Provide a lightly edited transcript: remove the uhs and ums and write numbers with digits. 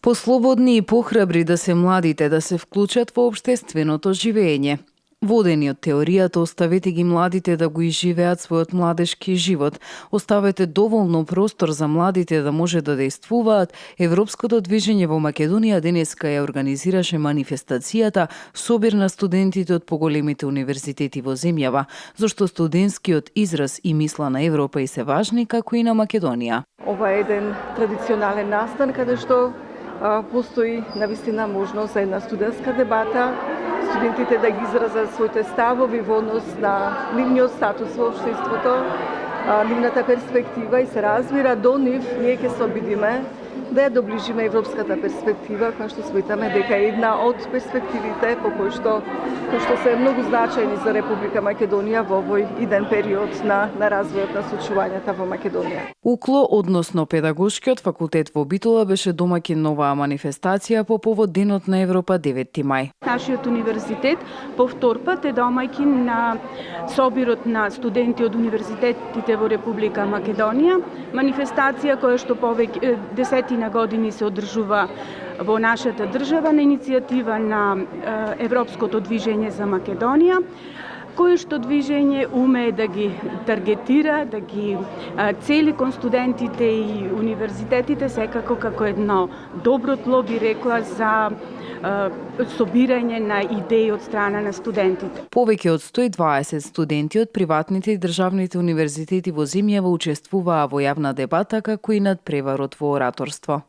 Послободни и похрабри да се младите да се вклучат во општественото живење. Водени од теоријата, оставете ги младите да го изживеат својот младешки живот. Оставете доволно простор за младите да може да действуваат. Европското движење во Македонија денеска ја организираше манифестацијата собир на студентите од поголемите универзитети во земјава, зашто студентскиот израз и мисла на Европа и се важни како и на Македонија. Ова е еден традиционален настан каде што постои навистина можност за една студентска дебата, студентите да ги изразат своите ставови во однос на нивниот статус во општеството, нивната перспектива и се разбира до нив ние ќе се обидиме да ја доближиме европската перспектива, која што сметаме дека е една од перспективите по кои што се многу значајни за Република Македонија во овој иден период на развојот на случувањата во Македонија. УКЛО, односно Педагошкиот факултет во Битола, беше домаќин на оваа манифестација по повод Денот на Европа 9 мај. Нашиот универзитет по втор пат е домаќин на собирот на студенти од универзитетите во Република Македонија, манифестација која што повеќе десетина години се одржува во нашата држава на иницијатива на Европското движење за Македонија, кое што движење умее да ги таргетира, да ги цели кон студентите и универзитетите секако како едно добро тло, би рекла, за собирање на идеи од страна на студентите. Повеќе од 120 студенти од приватните и државните универзитети во земјава учествуваа во јавна дебата како и над преварот во ораторство.